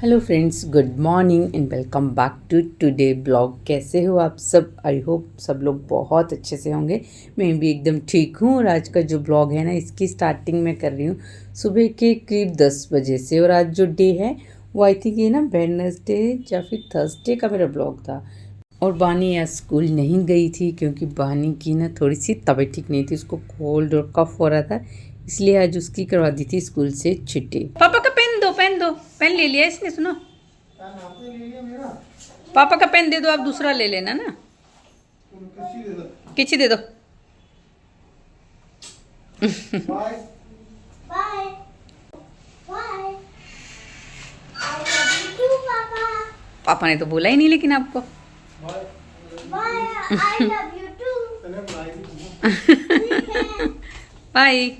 Hello friends, good morning and welcome back to today blog. कैसे हो आप सब? आई होप सब लोग बहुत अच्छे से होंगे। मैं भी एकदम ठीक हूँ। और आज का जो ब्लॉग है ना, इसकी स्टार्टिंग मैं कर रही हूँ सुबह के करीब 10 बजे से। और आज जो डे है वो आई थिंक ये ना वेडनेसडे या फिर थर्सडे का मेरा ब्लॉग था। और बानी आज स्कूल नहीं गई थी क्योंकि बानी की ना थोड़ी सी तबीयत ठीक नहीं थी, उसको कोल्ड और कफ हो रहा था, इसलिए आज उसकी करवा दी थी स्कूल से छुट्टी। पापा का पेन ले लिया इसने। सुनो, पापा का पेन दे दो, आप दूसरा ले लेना ना। किसी दे दो। Bye. Bye. Bye. I love you too, Papa. पापा ने तो बोला ही नहीं लेकिन आपको। Bye. I love you too. Bye.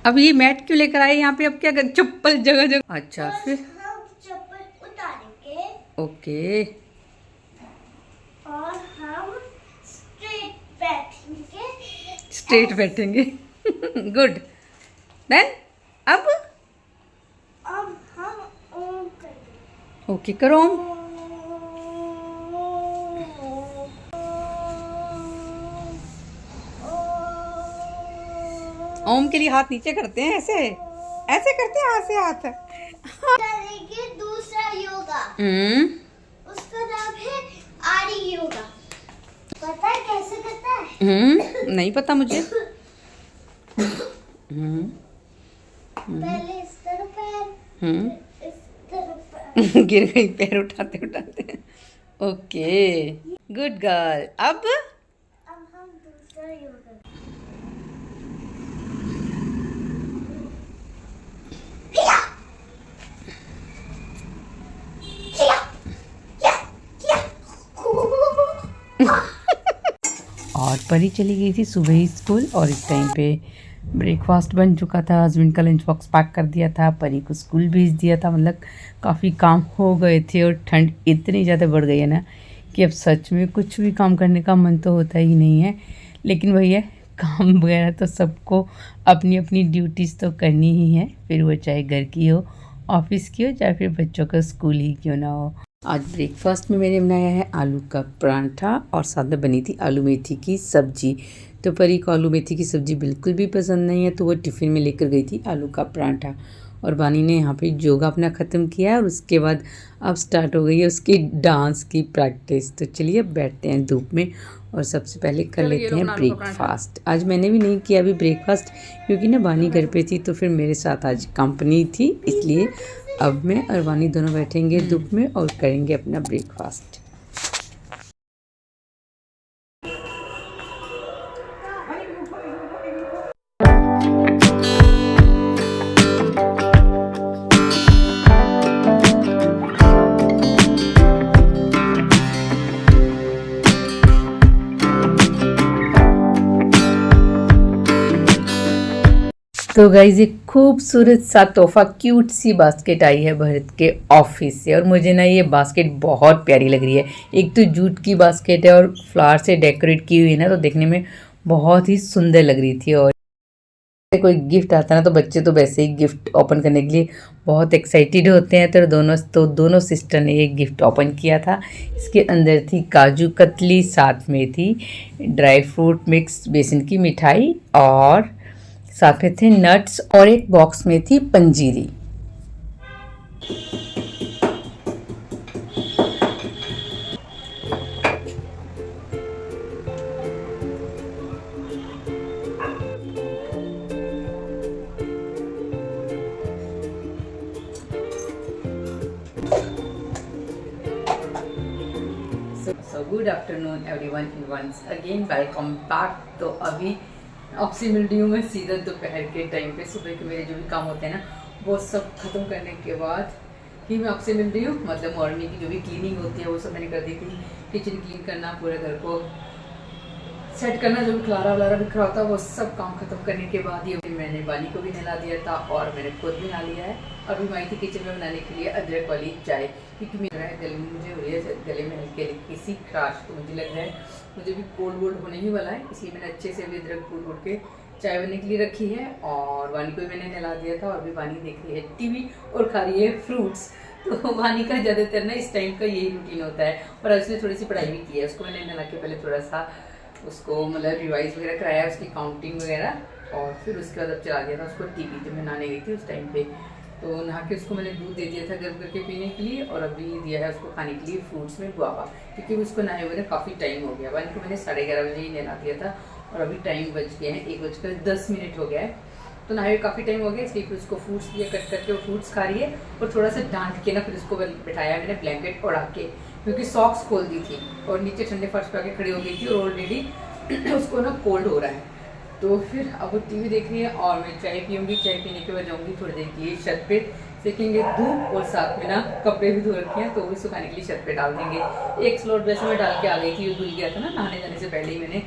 अब ये मैट क्यों लेकर आए यहाँ पे? अब क्या कर, चप्पल जगह जगह। अच्छा फिर हम चप्पल उतारेंगे ओके। और हम स्ट्रेट बैठेंगे। गुड। देन अब हम ओम करेंगे। ओके करो। ओम के लिए हाथ नीचे करते हैं, ऐसे ऐसे करते हैं, हाथ से हाथ। करेंगे दूसरा योगा। उसका नाम है आरी योगा। पता है कैसे करता है? नहीं पता मुझे। पहले इस तरफ पैर, इस तरफ पैर। गिर गई पैर उठाते उठाते। Okay good girl. अब हम दूसरा योगा। और परी चली गई थी सुबह ही स्कूल, और इस टाइम पे ब्रेकफास्ट बन चुका था। हस्बैंड का लंच बॉक्स पैक कर दिया था, परी को स्कूल भेज दिया था। मतलब काफ़ी काम हो गए थे और ठंड इतनी ज़्यादा बढ़ गई है ना कि अब सच में कुछ भी काम करने का मन तो होता ही नहीं है। लेकिन वही है, काम वगैरह तो सबको अपनी अपनी ड्यूटीज़ तो करनी ही है, फिर वो चाहे घर की हो, ऑफिस की हो, चाहे फिर बच्चों का स्कूल ही क्यों ना हो। आज ब्रेकफास्ट में मैंने बनाया है आलू का परांठा और साथ में बनी थी आलू मेथी की सब्जी। तो परी को आलू मेथी की सब्ज़ी बिल्कुल भी पसंद नहीं है, तो वो टिफ़िन में लेकर गई थी आलू का परांठा। और बानी ने यहाँ पे योगा अपना ख़त्म किया है और उसके बाद अब स्टार्ट हो गई है उसकी डांस की प्रैक्टिस। तो चलिए अब बैठते हैं धूप में और सबसे पहले कर लेते हैं ब्रेकफास्ट। आज मैंने भी नहीं किया अभी ब्रेकफास्ट, क्योंकि ना बानी घर पे थी तो फिर मेरे साथ आज कंपनी थी, इसलिए अब मैं और बानी दोनों बैठेंगे धूप में और करेंगे अपना ब्रेकफास्ट। तो गाइज एक खूबसूरत सा तोहफा क्यूट सी बास्केट आई है भरत के ऑफिस से, और मुझे ना ये बास्केट बहुत प्यारी लग रही है। एक तो जूट की बास्केट है और फ्लावर से डेकोरेट की हुई है ना, तो देखने में बहुत ही सुंदर लग रही थी। और कोई गिफ्ट आता है ना तो बच्चे तो वैसे ही गिफ्ट ओपन करने के लिए बहुत एक्साइटेड होते हैं। तो दोनों सिस्टर ने ये गिफ्ट ओपन किया था। इसके अंदर थी काजू कतली, साथ में थी ड्राई फ्रूट मिक्स बेसन की मिठाई, और साथ में थे नट्स, और एक बॉक्स में थी पंजीरी। So good afternoon everyone and once again welcome back। तो अभी आपसे मिल रही हूँ मैं सीधा दोपहर के टाइम पे। सुबह के मेरे जो भी काम होते हैं ना वो सब ख़त्म करने के बाद कि मैं आपसे मिल रही हूँ। मतलब मॉर्निंग की जो भी क्लीनिंग होती है वो सब मैंने कर दी थी। किचन क्लीन करना, पूरे घर को सेट करना, जो भी खलारा वलारा बिखरा होता है वो सब काम खत्म करने के बाद ये मैंने बानी को भी नहला दिया था और मैंने खुद भी नहा लिया है। और भी मैं आई थी किचन में बनाने के लिए अदरक वाली चाय, क्योंकि मेरा गले में मुझे हो रही है, गले में हल्की हल्की सी खराश, तो मुझे लग रहा है मुझे भी कोल्ड वोल्ड होने ही वाला है, इसलिए मैंने अच्छे से अभी अदरक कूट वूट के चाय बनने के लिए रखी है। और वानी को भी मैंने नहला दिया था और अभी वानी देख रही है टीवी और खा रही है फ्रूट्स। तो वानी का ज़्यादातर ना इस टाइम का यही रूटीन होता है। और आज उसने थोड़ी सी पढ़ाई भी की है, उसको मैंने नहला के पहले थोड़ा सा उसको मतलब रिवाइज वगैरह कराया, उसकी काउंटिंग वगैरह, और फिर उसके बाद अब चला दिया था उसको टीवी। तो मैं नहाने गई थी उस टाइम पे, तो नहा के उसको मैंने दूध दे दिया था गर्म करके पीने के लिए, और अभी दिया है उसको खाने के लिए फ्रूट्स में गुआवा, क्योंकि उसको नहाए हुए काफ़ी टाइम हो गया। वन को मैंने 11:30 बजे ही नहला दिया था और अभी टाइम बज गए हैं 1:10 हो गया है। तो नहाए काफ़ी टाइम हो गया, इसलिए फिर उसको फ्रूट्स दिए कट करके, वो फ्रूट्स खा रही है। और थोड़ा सा डांट के ना फिर उसको बिठाया मैंने ब्लैंकेट ओढ़ा के, क्योंकि सॉक्स खोल दी थी और नीचे ठंडे फर्श पे आके खड़ी हो गई थी और ऑलरेडी उसको ना कोल्ड हो रहा है। तो फिर अब वो टीवी देख रही है और मैं चाय पीऊँगी। चाय पीने के बाद जाऊँगी थोड़ी देर के लिए छत पे, सेकेंगे धूप, और साथ में ना कपड़े भी धो रखे हैं तो वो भी सुखाने के लिए छत पे डाल देंगे। एक स्लॉट वैसे मैं डाल के आ गई थी, धुल गया था ना, नहाने जाने से पहले ही मैंने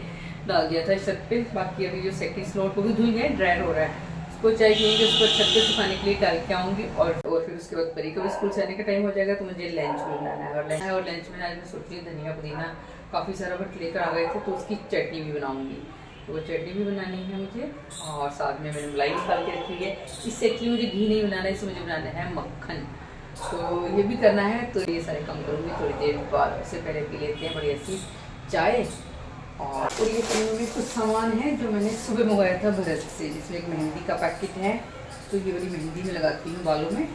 डाल दिया था छत पे। बाकी अभी जो सेकंड स्लॉट वो भी धुल गया, ड्रायर हो रहा है। उसको चाय पीएंगे, उसको छत पे सुखाने के लिए डाल के आऊँगी। और फिर उसके बाद परी को भी स्कूल से आने का टाइम हो जाएगा, तो मुझे लंच भी बनाना है। और लंच में आज मैं सोच रही हूँ धनिया पुदीना काफ़ी सारा बट लेकर आ गए थे, तो उसकी चटनी भी बनाऊँगी। तो वो चटनी भी बनानी है मुझे, और साथ में मैंने मलाई निकाल के रखी है। इससे एक्चुअली मुझे घी नहीं बनाना है, इससे मुझे बनाना है मक्खन, तो ये भी करना है। तो ये सारे काम करूँगी थोड़ी देर बाद। उससे पहले पी लेते हैं बढ़िया सी चाय। और ये तीनों में कुछ सामान है जो मैंने सुबह मंगवाया था भरत से, जिसमें एक मेहंदी का पैकेट है। तो ये वाली मेहंदी में लगाती हूँ बालों में,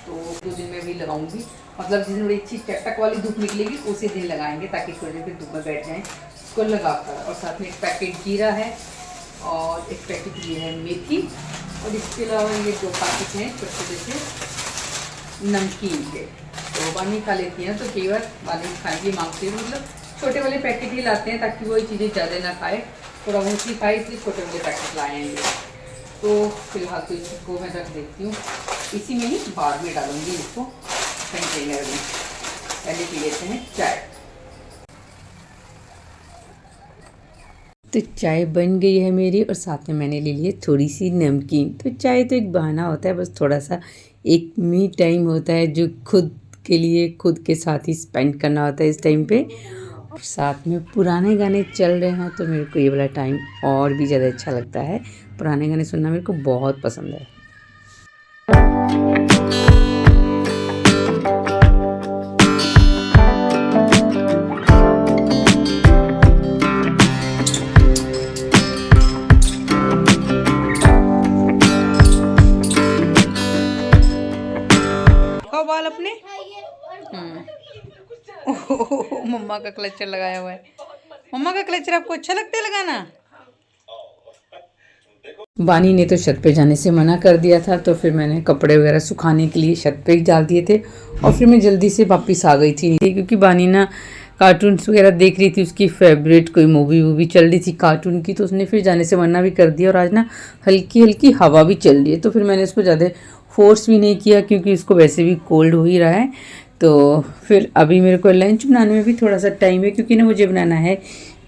तो 2 दिन में भी लगाऊंगी। मतलब जिस दिन बड़ी अच्छी टक वाली धूप निकलेगी उसी दिन लगाएंगे, ताकि थोड़ी देर फिर धूप में बैठ जाएँ इसको लगाकर। और साथ में एक पैकेट जीरा है और एक पैकेट ये है मेथी, और इसके अलावा ये 2 पैकेट हैं छोटे छोटे से नमकीन के। तो पानी खा लेती हैं, तो कई बार पानी खाने की मांगती है, मतलब छोटे वाले पैकेट ही लाते हैं ताकि वो चीज़ें ज़्यादा ना खाए, थोड़ा मोस्टली खाए, इसलिए छोटे वाले पैकेट लाएंगे। तो फिलहाल तो इसको मैं रख देती हूँ इसी में ही, बाद में डालूंगी इसको कंटेनर में। पहले पी लेते हैं चाय। तो चाय बन गई है मेरी, और साथ में मैंने ले लिया थोड़ी सी नमकीन। तो चाय तो एक बहाना होता है, बस थोड़ा सा एक मी टाइम होता है जो खुद के लिए खुद के साथ ही स्पेंड करना होता है इस टाइम पे। और साथ में पुराने गाने चल रहे हों तो मेरे को ये वाला टाइम और भी ज़्यादा अच्छा लगता है। पुराने गाने सुनना मेरे को बहुत पसंद है। बाल अपने मम्मा का क्लचर लगाया हुआ है। मम्मा का क्लचर आपको अच्छा लगता है लगाना? बानी ने तो छत पे जाने से मना कर दिया था, तो फिर मैंने कपड़े वगैरह सुखाने के लिए छत पे ही डाल दिए थे। और फिर मैं जल्दी से वापस आ गई थी, क्योंकि बानी ना कार्टून्स वगैरह देख रही थी, उसकी फेवरेट कोई मूवी चल रही थी कार्टून की, तो उसने फिर जाने से मना भी कर दिया। और आज ना हल्की हल्की हवा भी चल रही है, तो फिर मैंने उसको ज़्यादा फोर्स भी नहीं किया, क्योंकि इसको वैसे भी कोल्ड हो ही रहा है। तो फिर अभी मेरे को लंच बनाने में भी थोड़ा सा टाइम है, क्योंकि ना मुझे बनाना है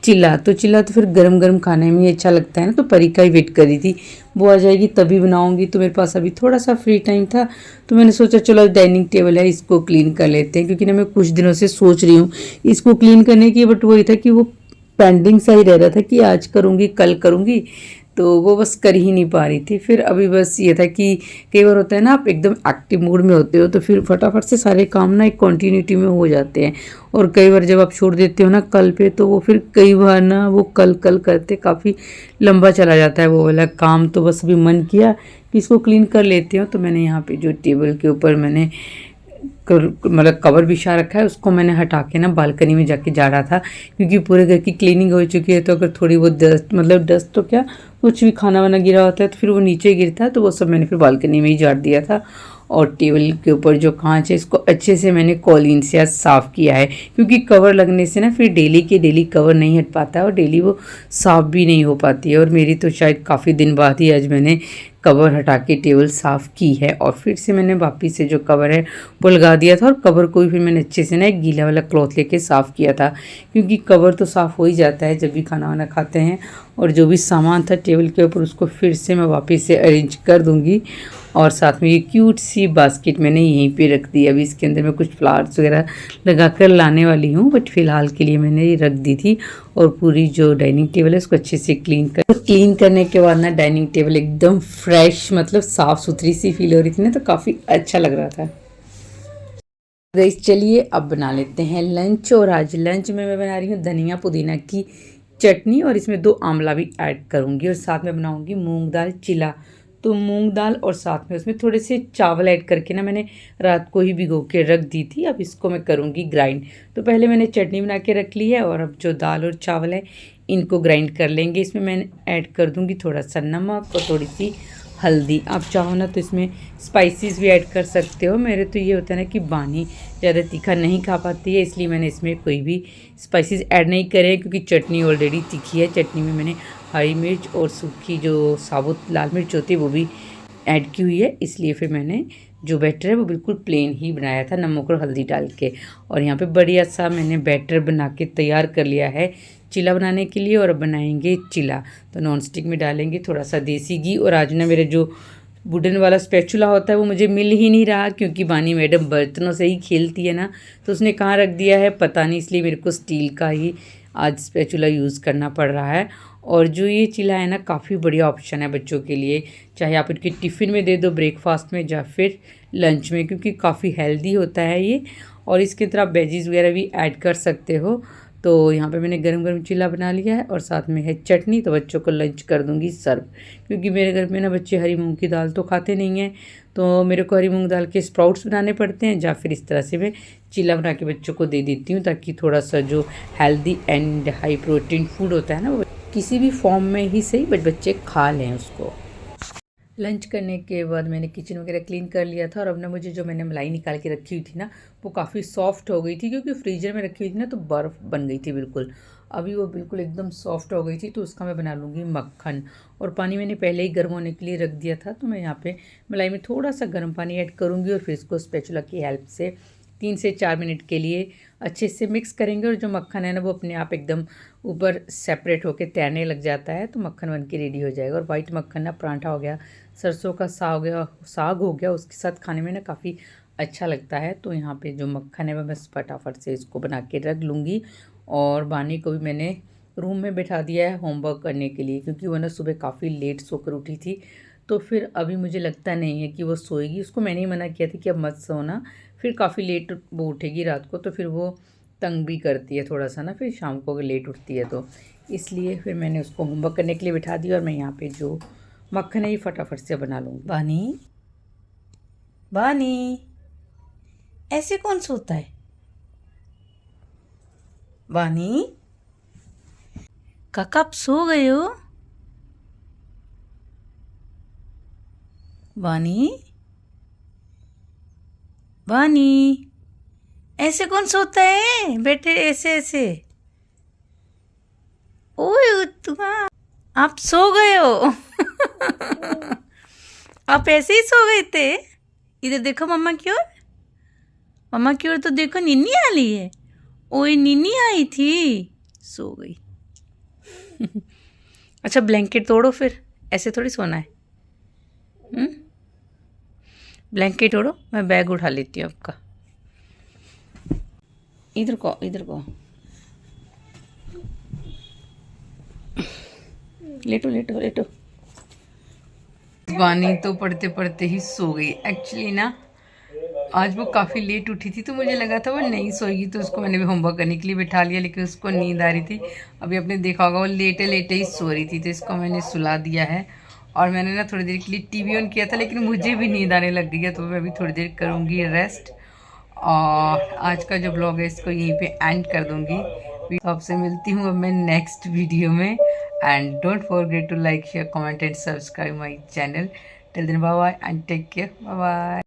चिल्ला। तो चिल्ला तो फिर गरम गरम खाने में अच्छा लगता है ना, तो परी का ही वेट कर रही थी, वो आ जाएगी तभी बनाऊंगी। तो मेरे पास अभी थोड़ा सा फ्री टाइम था, तो मैंने सोचा चलो डाइनिंग टेबल है इसको क्लीन कर लेते हैं, क्योंकि ना मैं कुछ दिनों से सोच रही हूँ इसको क्लीन करने की, बट वही था कि वो पेंडिंग सा ही रह रहा था कि आज करूँगी कल करूँगी, तो वो बस कर ही नहीं पा रही थी। फिर अभी बस ये था कि कई बार होता है ना, आप एकदम एक्टिव मूड में होते हो तो फिर फटाफट से सारे काम ना एक कॉन्टीन्यूटी में हो जाते हैं। और कई बार जब आप छोड़ देते हो ना कल पे, तो वो फिर कई बार ना वो कल करते काफ़ी लंबा चला जाता है वो वाला काम। तो बस अभी मन किया कि इसको क्लीन कर लेते हो। तो मैंने यहाँ पे जो टेबल के ऊपर मैंने मतलब कवर बिछा रखा है, उसको मैंने हटा के ना बालकनी में जाके झाड़ा था, क्योंकि पूरे घर की क्लीनिंग हो चुकी है। तो अगर थोड़ी बहुत डस्ट, मतलब डस्ट तो क्या, कुछ भी खाना वाना गिरा होता है तो फिर वो नीचे गिरता है, तो वो सब मैंने फिर बालकनी में ही झाड़ दिया था। और टेबल के ऊपर जो कांच है इसको अच्छे से मैंने कॉलिन से आज साफ़ किया है, क्योंकि कवर लगने से ना फिर डेली के डेली कवर नहीं हट पाता है और डेली वो साफ़ भी नहीं हो पाती है। और मेरी तो शायद काफ़ी दिन बाद ही आज मैंने कवर हटा के टेबल साफ़ की है। और फिर से मैंने वापस से जो कवर है वो लगा दिया था और कवर को भी फिर मैंने अच्छे से ना एक गीला वाला क्लॉथ लेके साफ़ किया था, क्योंकि कवर तो साफ़ हो ही जाता है जब भी खाना वाना खाते हैं। और जो भी सामान था टेबल के ऊपर उसको फिर से मैं वापस से अरेंज कर दूँगी। और साथ में ये क्यूट सी बास्केट मैंने यहीं पे रख दी। अभी इसके अंदर मैं कुछ फ्लावर्स वगैरह लगा कर लाने वाली हूँ, बट फ़िलहाल के लिए मैंने ये रख दी थी। और पूरी जो डाइनिंग टेबल है उसको अच्छे से क्लीन करने के बाद ना डाइनिंग टेबल एकदम फ्रेश, मतलब साफ़ सुथरी सी फील हो रही थी ना, तो काफ़ी अच्छा लग रहा था। गाइस चलिए अब बना लेते हैं लंच। और आज लंच में मैं बना रही हूँ धनिया पुदीना की चटनी, और इसमें 2 आंवला भी ऐड करूँगी। और साथ में बनाऊँगी मूंग दाल चिला। तो मूंग दाल और साथ में उसमें थोड़े से चावल ऐड करके ना मैंने रात को ही भिगो के रख दी थी। अब इसको मैं करूँगी ग्राइंड। तो पहले मैंने चटनी बना के रख ली है और अब जो दाल और चावल है इनको ग्राइंड कर लेंगे। इसमें मैं ऐड कर दूँगी थोड़ा सा नमक और थोड़ी सी हल्दी। आप चाहो ना तो इसमें स्पाइसेस भी ऐड कर सकते हो। मेरे तो ये होता है ना कि बानी ज़्यादा तीखा नहीं खा पाती है, इसलिए मैंने इसमें कोई भी स्पाइसेस ऐड नहीं करे, क्योंकि चटनी ऑलरेडी तीखी है। चटनी में मैंने हरी मिर्च और सूखी जो साबुत लाल मिर्च होती है वो भी ऐड की हुई है, इसलिए फिर मैंने जो बैटर है वो बिल्कुल प्लेन ही बनाया था नमक और हल्दी डाल के। और यहाँ पे बढ़िया सा मैंने बैटर बना के तैयार कर लिया है चिला बनाने के लिए। और अब बनाएंगे चिला। तो नॉन स्टिक में डालेंगे थोड़ा सा देसी घी। और आज ना मेरे जो वुडन वाला स्पैचुला होता है वो मुझे मिल ही नहीं रहा, क्योंकि बानी मैडम बर्तनों से ही खेलती है ना, तो उसने कहाँ रख दिया है पता नहीं, इसलिए मेरे को स्टील का ही आज स्पैचुला यूज़ करना पड़ रहा है। और जो ये चिला है ना काफ़ी बढ़िया ऑप्शन है बच्चों के लिए, चाहे आप इनके टिफ़िन में दे दो ब्रेकफास्ट में या फिर लंच में, क्योंकि काफ़ी हेल्दी होता है ये। और इसके तरह आप वेजीज वगैरह भी ऐड कर सकते हो। तो यहाँ पे मैंने गरम गरम चिला बना लिया है और साथ में है चटनी। तो बच्चों को लंच कर दूँगी सर्व, क्योंकि मेरे घर में ना बच्चे हरी मूंग की दाल तो खाते नहीं हैं, तो मेरे को हरी मूंग दाल के स्प्राउट्स बनाने पड़ते हैं, या फिर इस तरह से मैं चिला बना के बच्चों को दे देती हूँ, ताकि थोड़ा सा जो healthy and high protein food होता है ना वो किसी भी फॉर्म में ही सही बट बच्चे खा लें उसको। लंच करने के बाद मैंने किचन वगैरह क्लीन कर लिया था। और अब ना मुझे जो मैंने मलाई निकाल के रखी हुई थी ना वो काफ़ी सॉफ्ट हो गई थी, क्योंकि फ्रीजर में रखी हुई थी ना तो बर्फ़ बन गई थी बिल्कुल। अभी वो बिल्कुल एकदम सॉफ्ट हो गई थी, तो उसका मैं बना लूँगी मक्खन। और पानी मैंने पहले ही गर्म होने के लिए रख दिया था, तो मैं यहाँ पे मलाई में थोड़ा सा गर्म पानी ऐड करूँगी और फिर इसको स्पैचुला की हेल्प से 3 से 4 मिनट के लिए अच्छे से मिक्स करेंगे। और जो मक्खन है ना वो अपने आप एकदम ऊपर सेपरेट होकर तैरने लग जाता है, तो मक्खन बन के रेडी हो जाएगा। और वाइट मक्खन ना पराठा हो गया, सरसों का साग हो गया, उसके साथ खाने में ना काफ़ी अच्छा लगता है। तो यहाँ पे जो मक्खन है वह मैं फटाफट से इसको बना के रख लूँगी। और बानी को भी मैंने रूम में बैठा दिया है होमवर्क करने के लिए, क्योंकि वो ना सुबह काफ़ी लेट सोकर उठी थी, तो फिर अभी मुझे लगता नहीं है कि वो सोएगी। उसको मैंने ही मना किया था कि अब मत सोना, फिर काफ़ी लेट वो उठेगी रात को, तो फिर वो तंग भी करती है थोड़ा सा ना, फिर शाम को अगर लेट उठती है तो इसलिए फिर मैंने उसको होमवर्क करने के लिए बिठा दिया। और मैं यहाँ पे जो मक्खन है ये फटाफट से बना लूँगी। बानी बानी ऐसे कौन सोता है? बानी काका आप सो गए हो? बानी बानी ऐसे कौन सोता है बेटे? ऐसे ऐसे ओए उत्तमा आप सो गए हो? आप ऐसे ही सो गए थे? इधर देखो मम्मा की ओर, मम्मा की ओर तो देखो, नीनी आ रही है। ओए नीनी आई थी, सो गई। अच्छा ब्लैंकेट तोड़ो फिर, ऐसे थोड़ी सोना है। ब्लैंकेट तोड़ो, मैं बैग उठा लेती हूँ आपका। इधर को इधर को, लेटो लेटो लेटो। बानी तो पढ़ते पढ़ते ही सो गई। एक्चुअली ना आज वो काफ़ी लेट उठी थी, तो मुझे लगा था वो नहीं सोएगी, तो उसको मैंने भी होमवर्क करने के लिए बिठा लिया, लेकिन उसको नींद आ रही थी। अभी आपने देखा होगा वो लेटे लेटे ही सो रही थी, तो इसको मैंने सुला दिया है। और मैंने ना थोड़ी देर के लिए टीवी ऑन किया था, लेकिन मुझे भी नींद आने लग गई है, तो मैं भी थोड़ी देर करूँगी रेस्ट। और आज का जो ब्लॉग है इसको यहीं पे एंड कर दूँगी। तो आपसे मिलती हूँ अब मैं नेक्स्ट वीडियो में। And don't forget to like share comment and subscribe my channel. Till then bye bye and take care, bye bye.